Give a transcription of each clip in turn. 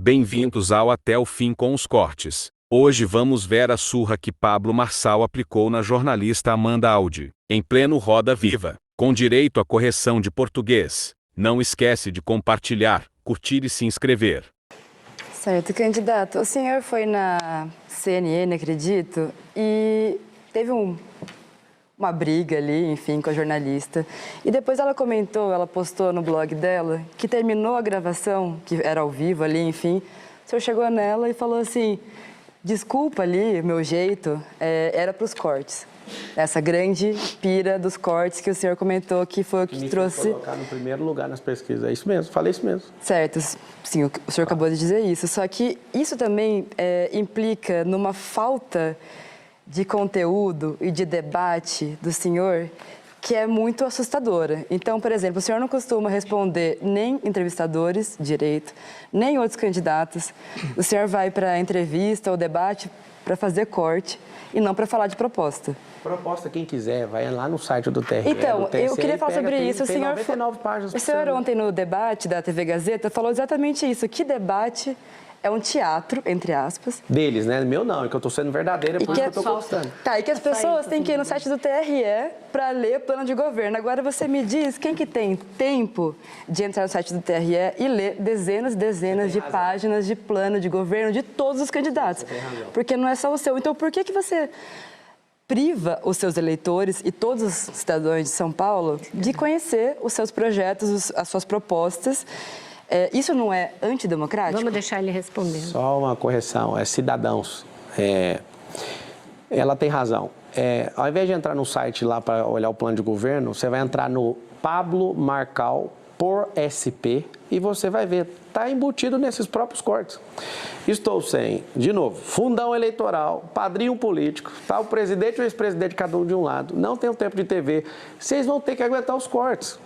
Bem-vindos ao Até o Fim com os Cortes. Hoje vamos ver a surra que Pablo Marçal aplicou na jornalista Amanda Audi, em pleno Roda Viva, com direito à correção de português. Não esquece de compartilhar, curtir e se inscrever. Certo, candidato. O senhor foi na CNN, acredito, e teve uma briga ali, enfim, com a jornalista. E depois ela comentou, ela postou no blog dela, que terminou a gravação, que era ao vivo ali, enfim. O senhor chegou nela e falou assim, desculpa ali, meu jeito, era para os cortes. Essa grande pira dos cortes que o senhor comentou que foi o que trouxe... colocar no primeiro lugar nas pesquisas, é isso mesmo, falei isso mesmo. Certo, sim, o senhor acabou de dizer isso, só que isso também implica numa falta de conteúdo e de debate do senhor que é muito assustadora. Então, por exemplo, o senhor não costuma responder nem entrevistadores direito, nem outros candidatos. O senhor vai para entrevista ou debate para fazer corte e não para falar de proposta. Proposta, quem quiser, vai lá no site do TRE. Então, do TSE, eu queria falar sobre isso. Tem 99 páginas. O senhor ontem no debate da TV Gazeta falou exatamente isso. Que debate é um teatro, entre aspas. Deles, né? Meu não, é que eu estou sendo verdadeira, por isso que eu estou conquistando. Tá, e que as pessoas têm que ir no site do TRE para ler o plano de governo. Agora você me diz quem que tem tempo de entrar no site do TRE e ler dezenas e dezenas de páginas de plano de governo de todos os candidatos. Porque não é só o seu. Então, por que você priva os seus eleitores e todos os cidadãos de São Paulo de conhecer os seus projetos, as suas propostas? Isso não é antidemocrático? Vamos deixar ele responder. Só uma correção, cidadãos. Ela tem razão. Ao invés de entrar no site lá para olhar o plano de governo, você vai entrar no Pablo Marçal por SP e você vai ver, está embutido nesses próprios cortes. Estou sem, de novo, fundão eleitoral, padrinho político, tá o presidente e o ex-presidente cada um de um lado, não tem um tempo de TV, vocês vão ter que aguentar os cortes.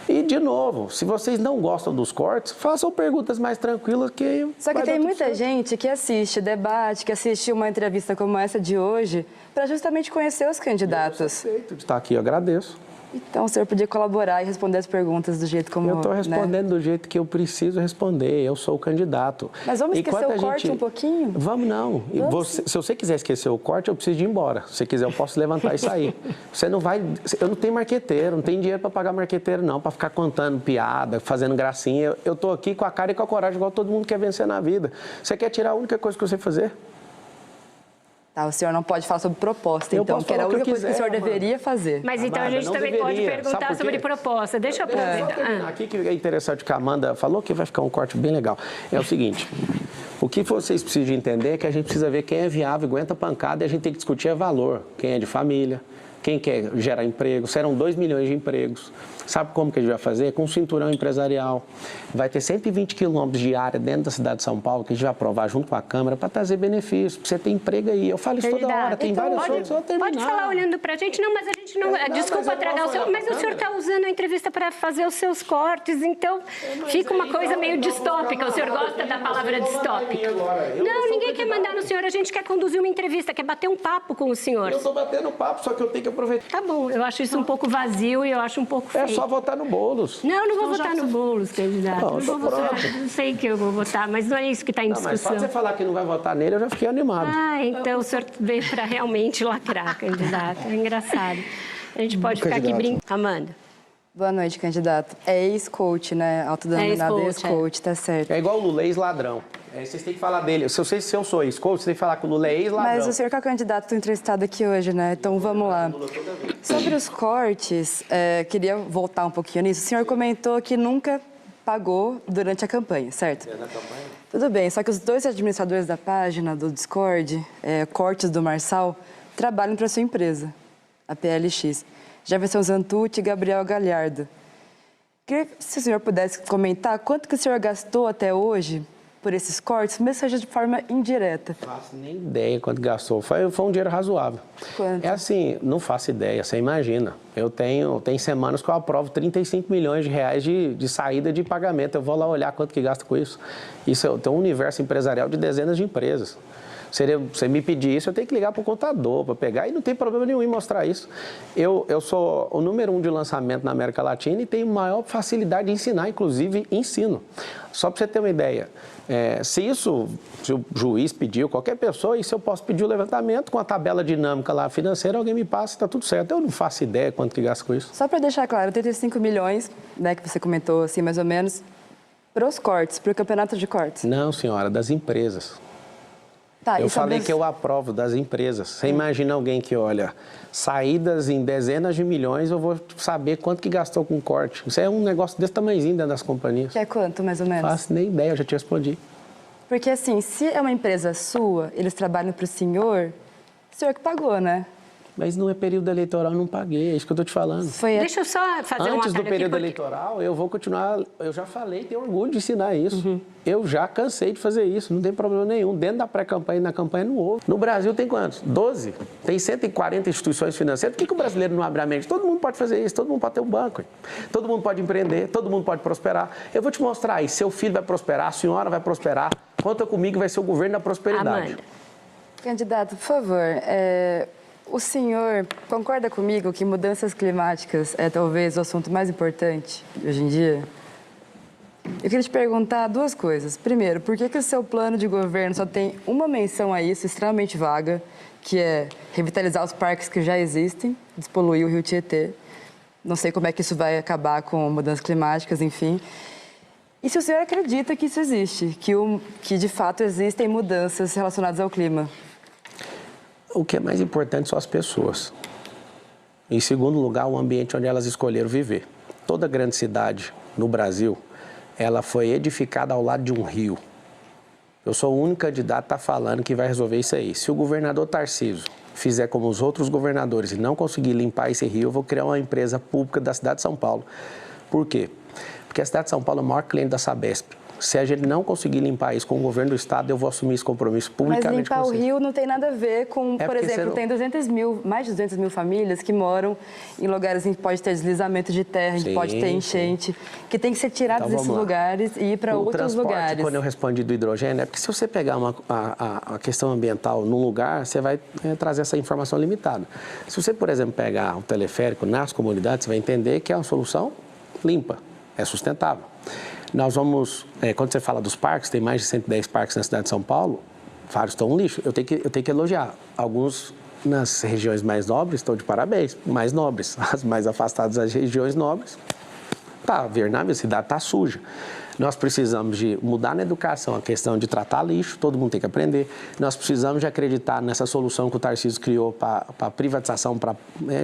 E, de novo, se vocês não gostam dos cortes, façam perguntas mais tranquilas que... Só que tem muita gente que assiste debate, que assiste uma entrevista como essa de hoje, para justamente conhecer os candidatos. Eu sou feito de estar aqui, eu agradeço. Então, o senhor podia colaborar e responder as perguntas do jeito como... Eu estou respondendo do jeito que eu preciso responder, eu sou o candidato. Mas vamos esquecer o corte um pouquinho? Vamos não. Se você quiser esquecer o corte, eu preciso de ir embora. Se você quiser, eu posso levantar e sair. Você não vai... Eu não tenho marqueteiro, não tenho dinheiro para pagar marqueteiro não, para ficar contando piada, fazendo gracinha. Eu estou aqui com a cara e com a coragem, igual todo mundo quer vencer na vida. Você quer tirar a única coisa que você fazer? Tá, o senhor não pode falar sobre proposta, então, que era a única coisa que o senhor deveria fazer. Mas então a gente também pode perguntar sobre proposta. Deixa eu aproveitar. Aqui que é interessante que a Amanda falou, que vai ficar um corte bem legal. É o seguinte, o que vocês precisam entender é que a gente precisa ver quem é viável, aguenta pancada, e a gente tem que discutir valor. Quem é de família, quem quer gerar emprego, serão 2 milhões de empregos. Sabe como que a gente vai fazer? Com um cinturão empresarial. Vai ter 120 quilômetros de área dentro da cidade de São Paulo, que a gente vai aprovar junto com a Câmara para trazer benefícios, para você ter emprego aí. Eu falo isso toda hora, tem vários outros, eu vou terminar. Pode falar olhando para a gente, não, mas a gente não... desculpa tragar o seu... Mas o senhor está usando a entrevista para fazer os seus cortes, então fica uma coisa meio distópica. O senhor gosta da palavra distópica? Não, ninguém quer mandar no senhor, a gente quer conduzir uma entrevista, quer bater um papo com o senhor. Eu estou batendo papo, só que eu tenho que aproveitar. Tá bom, eu acho isso um pouco vazio e eu acho um pouco feio. É só votar no Boulos. Não, não vou votar no Boulos, candidato. Não vou votar. Não sei que eu vou votar, mas não é isso que está em discussão. Mas só você falar que não vai votar nele, eu já fiquei animado. Então o senhor veio para realmente lacrar, candidato. É engraçado. A gente pode ficar aqui brincando. Amanda. Boa noite, candidato. É ex-coach, né? Autodenominado ex-coach, tá certo. É igual o Lula, ex-ladrão. Vocês têm que falar dele. Se eu sou ex-coach, você tem que falar que o Lula é ex-ladrão. Mas o senhor que é o candidato entrevistado aqui hoje, né? Então vamos lá. Sobre os cortes, queria voltar um pouquinho nisso. O senhor comentou que nunca pagou durante a campanha, certo? Na campanha? Tudo bem, só que os dois administradores da página do Discord, Cortes do Marçal, trabalham para sua empresa, a PLX. Jefferson Zantucci e Gabriel Galhardo. Queria que o senhor pudesse comentar quanto que o senhor gastou até hoje por esses cortes, mesmo que seja de forma indireta. Não faço nem ideia quanto gastou. Foi um dinheiro razoável. Quanto? É assim, não faço ideia, você imagina. Tem semanas que eu aprovo 35 milhões de reais de saída de pagamento. Eu vou lá olhar quanto que gasta com isso. Isso tem um universo empresarial de dezenas de empresas. Você me pedir isso, eu tenho que ligar para o contador para pegar, e não tem problema nenhum em mostrar isso. Eu sou o número 1 de lançamento na América Latina e tenho maior facilidade de ensinar, inclusive ensino. Só para você ter uma ideia, se o juiz pediu, qualquer pessoa, isso eu posso pedir o levantamento com a tabela dinâmica lá financeira, alguém me passa, está tudo certo. Eu não faço ideia quanto que gasta com isso. Só para deixar claro, 35 milhões, né, que você comentou, assim, mais ou menos, para os cortes, para o campeonato de cortes. Não, senhora, das empresas. Tá, Eu falei que eu aprovo das empresas. Você imagina alguém que olha saídas em dezenas de milhões, eu vou saber quanto que gastou com corte. Isso é um negócio desse tamanhozinho dentro das companhias. Que é quanto, mais ou menos? Não faço nem ideia, eu já te respondi. Porque, assim, se é uma empresa sua, eles trabalham para o senhor que pagou, né? Mas não é período eleitoral, eu não paguei, é isso que eu estou te falando. Deixa eu só fazer um Antes do atalho período aqui, eleitoral, eu vou continuar, eu já falei, tenho orgulho de ensinar isso. Eu já cansei de fazer isso, não tem problema nenhum. Dentro da pré-campanha e na campanha não houve. No Brasil tem quantos? 12. Tem 140 instituições financeiras. Por que o brasileiro não abre a mente? Todo mundo pode fazer isso, todo mundo pode ter um banco. Hein? Todo mundo pode empreender, todo mundo pode prosperar. Eu vou te mostrar aí, seu filho vai prosperar, a senhora vai prosperar. Conta comigo, vai ser o governo da prosperidade. Amanda. Candidato, por favor, o senhor concorda comigo que mudanças climáticas é talvez o assunto mais importante hoje em dia? Eu queria te perguntar duas coisas. Primeiro, por que o seu plano de governo só tem uma menção a isso, extremamente vaga, que é revitalizar os parques que já existem, despoluir o Rio Tietê? Não sei como é que isso vai acabar com mudanças climáticas, enfim. E se o senhor acredita que isso existe, que de fato existem mudanças relacionadas ao clima? O que é mais importante são as pessoas. Em segundo lugar, o ambiente onde elas escolheram viver. Toda grande cidade no Brasil, ela foi edificada ao lado de um rio. Eu sou o único candidato que está falando que vai resolver isso aí. Se o governador Tarcísio fizer como os outros governadores e não conseguir limpar esse rio, eu vou criar uma empresa pública da cidade de São Paulo. Por quê? Porque a cidade de São Paulo é o maior cliente da Sabesp. Se a gente não conseguir limpar isso com o governo do estado, eu vou assumir esse compromisso publicamente. Mas limpar o rio não tem nada a ver com, por exemplo, tem mais de 200 mil famílias que moram em lugares em que pode ter deslizamento de terra, em que pode ter enchente, que tem que ser tirado desses lugares e ir para outros lugares. Quando eu respondi do hidrogênio, é porque se você pegar a questão ambiental num lugar, você vai trazer essa informação limitada. Se você, por exemplo, pegar o teleférico nas comunidades, você vai entender que é uma solução limpa, é sustentável. Nós vamos, quando você fala dos parques, tem mais de 110 parques na cidade de São Paulo, vários estão um lixo. Eu tenho que elogiar. Alguns nas regiões mais nobres estão de parabéns, mais nobres. As mais afastadas das regiões nobres, tá, Vietnã, a cidade está suja. Nós precisamos de mudar na educação a questão de tratar lixo, todo mundo tem que aprender. Nós precisamos de acreditar nessa solução que o Tarcísio criou para a privatização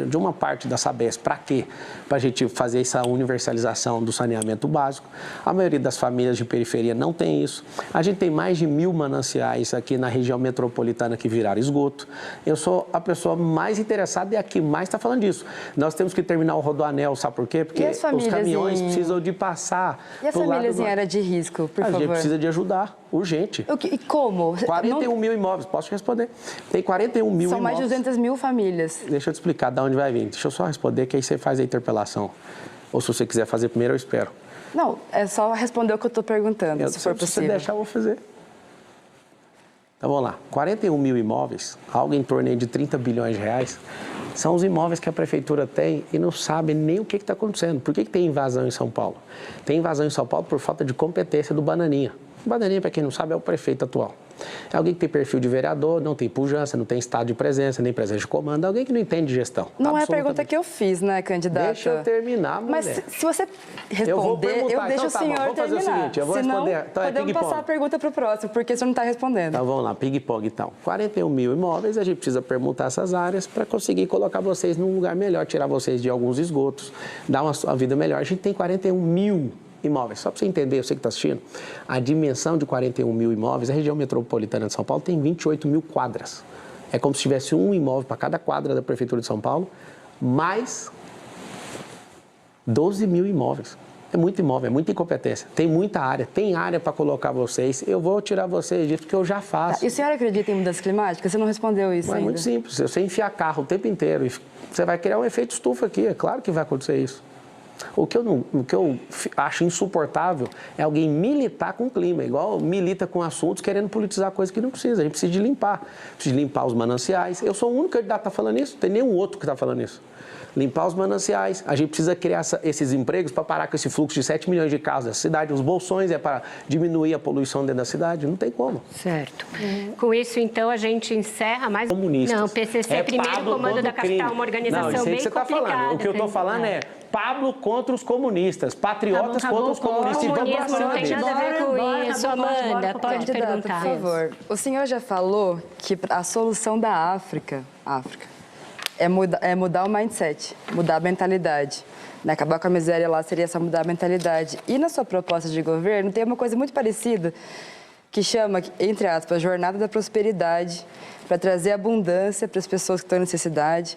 de uma parte da Sabesp. Para quê? Para a gente fazer essa universalização do saneamento básico. A maioria das famílias de periferia não tem isso. A gente tem mais de 1000 mananciais aqui na região metropolitana que viraram esgoto. Eu sou a pessoa mais interessada e a que mais está falando disso. Nós temos que terminar o Rodoanel, sabe por quê? Porque os caminhões precisam de passar do lado em área de risco, por favor. A gente precisa de ajudar, urgente. E como? 41 mil imóveis, posso te responder. Tem 41 mil imóveis. São mais de 200 mil famílias. Deixa eu te explicar de onde vai vir. Deixa eu só responder, que aí você faz a interpelação. Ou se você quiser fazer primeiro, eu espero. Não, é só responder o que eu estou perguntando, se for possível. Se você deixar, eu vou fazer. Então, vamos lá. 41 mil imóveis, algo em torno de 30 bilhões de reais, são os imóveis que a prefeitura tem e não sabe nem o que está acontecendo. Por que tem invasão em São Paulo? Tem invasão em São Paulo por falta de competência do Bananinha. O Bananinha, para quem não sabe, é o prefeito atual. É alguém que tem perfil de vereador, não tem pujança, não tem estado de presença, nem presença de comando. É alguém que não entende de gestão. Não é a pergunta que eu fiz, né, candidata? Deixa eu terminar, mulher. Mas se você responder, eu deixo o senhor terminar. Vamos fazer o seguinte, eu vou responder. Então, podemos passar a pergunta para o próximo, porque o senhor não está respondendo. Então, vamos lá, ping-pong, então. 41 mil imóveis, a gente precisa permutar essas áreas para conseguir colocar vocês num lugar melhor, tirar vocês de alguns esgotos, dar uma vida melhor. A gente tem 41 mil imóveis. Só para você entender, você que está assistindo, a dimensão de 41 mil imóveis, a região metropolitana de São Paulo tem 28 mil quadras. É como se tivesse um imóvel para cada quadra da Prefeitura de São Paulo, mais 12 mil imóveis. É muito imóvel, é muita incompetência. Tem muita área, tem área para colocar vocês. Eu vou tirar vocês disso, porque eu já faço. Tá. E o senhor acredita em mudança climática? Você não respondeu isso ainda. É muito simples. Você enfiar carro o tempo inteiro, você vai criar um efeito estufa aqui. É claro que vai acontecer isso. O que eu acho insuportável é alguém militar com o clima, igual milita com assuntos querendo politizar coisa que não precisa. A gente precisa de limpar. Precisa de limpar os mananciais. Eu sou o único candidato que está falando isso, não tem nenhum outro que está falando isso. Limpar os mananciais. A gente precisa criar esses empregos para parar com esse fluxo de 7 milhões de carros da cidade. Os bolsões é para diminuir a poluição dentro da cidade. Não tem como. Certo. Com isso, então, a gente encerra mais... Comunistas. Não, PCC é primeiro comando da capital, uma organização não, bem que você tá complicada. falando. O que eu estou falando é Pablo contra os comunistas, patriotas contra os comunistas. O comunismo não tem nada a ver com isso, Amanda. Pode perguntar. Por favor. O senhor já falou que a solução da África é mudar o mindset, mudar a mentalidade. Né? Acabar com a miséria lá seria só mudar a mentalidade. E na sua proposta de governo tem uma coisa muito parecida que chama, entre aspas, Jornada da Prosperidade, para trazer abundância para as pessoas que estão em necessidade,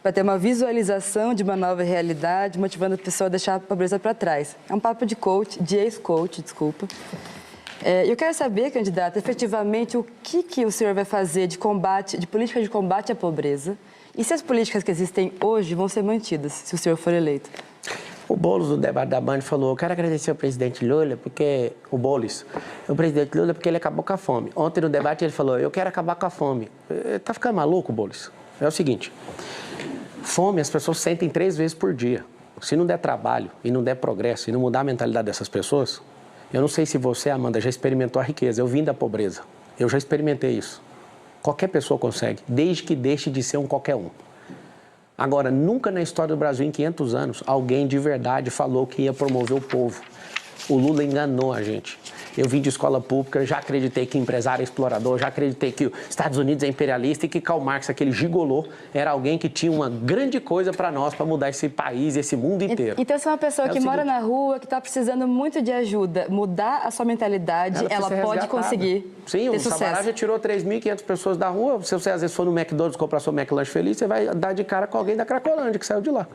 para ter uma visualização de uma nova realidade, motivando a pessoa a deixar a pobreza para trás. É um papo de coach, de ex-coach, desculpa. Eu quero saber, candidato, efetivamente o que o senhor vai fazer de política de combate à pobreza e se as políticas que existem hoje vão ser mantidas, se o senhor for eleito. O Boulos, no debate da Band, falou: eu quero agradecer ao presidente Lula, porque o presidente Lula, porque ele acabou com a fome. Ontem, no debate, ele falou: eu quero acabar com a fome. Tá ficando maluco, Boulos? É o seguinte, fome as pessoas sentem 3 vezes por dia. Se não der trabalho e não der progresso e não mudar a mentalidade dessas pessoas, eu não sei se você, Amanda, já experimentou a riqueza. Eu vim da pobreza. Eu já experimentei isso. Qualquer pessoa consegue, desde que deixe de ser um qualquer um. Agora, nunca na história do Brasil, em 500 anos, alguém de verdade falou que ia promover o povo. O Lula enganou a gente. Eu vim de escola pública, já acreditei que empresário é explorador, já acreditei que os Estados Unidos é imperialista e que Karl Marx, aquele gigolô, era alguém que tinha uma grande coisa para nós, para mudar esse país e esse mundo inteiro. Então, se é uma pessoa que mora na rua, que está precisando muito de ajuda, mudar a sua mentalidade, ela pode conseguir Sim, o Sabará já tirou 3.500 pessoas da rua. Se você, às vezes, for no McDonald's comprar seu McLanche feliz, você vai dar de cara com alguém da Cracolândia que saiu de lá.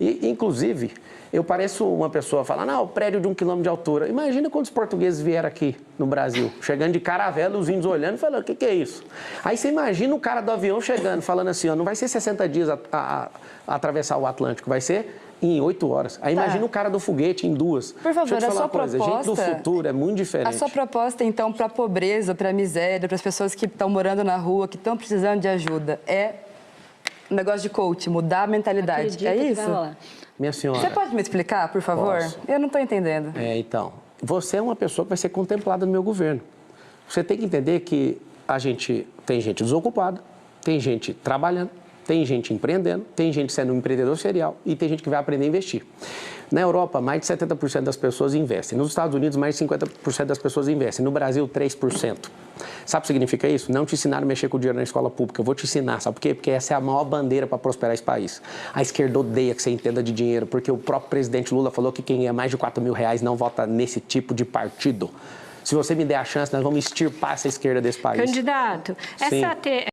E, inclusive, eu pareço uma pessoa falando, o prédio de 1 quilômetro de altura. Imagina quando os portugueses vieram aqui no Brasil, chegando de caravela, os índios olhando e falando, o que é isso? Aí você imagina o cara do avião chegando, falando assim, não vai ser 60 dias a atravessar o Atlântico, vai ser em 8 horas. Aí imagina o cara do foguete em 2. Por favor, deixa eu te falar uma coisa, gente do futuro é muito diferente. A sua proposta, então, para a pobreza, para a miséria, para as pessoas que estão morando na rua, que estão precisando de ajuda, é um negócio de coach, mudar a mentalidade. É isso? Minha senhora... Você pode me explicar, por favor? Posso. Eu não estou entendendo. Então, você é uma pessoa que vai ser contemplada no meu governo. Você tem que entender que tem gente desocupada, tem gente trabalhando, tem gente empreendendo, tem gente sendo um empreendedor serial e tem gente que vai aprender a investir. Na Europa, mais de 70% das pessoas investem. Nos Estados Unidos, mais de 50% das pessoas investem. No Brasil, 3%. Sabe o que significa isso? Não te ensinaram a mexer com o dinheiro na escola pública. Eu vou te ensinar. Sabe por quê? Porque essa é a maior bandeira para prosperar esse país. A esquerda odeia que você entenda de dinheiro, porque o próprio presidente Lula falou que quem ganha mais de R$4.000 não vota nesse tipo de partido. Se você me der a chance, nós vamos extirpar essa esquerda desse país. Candidato,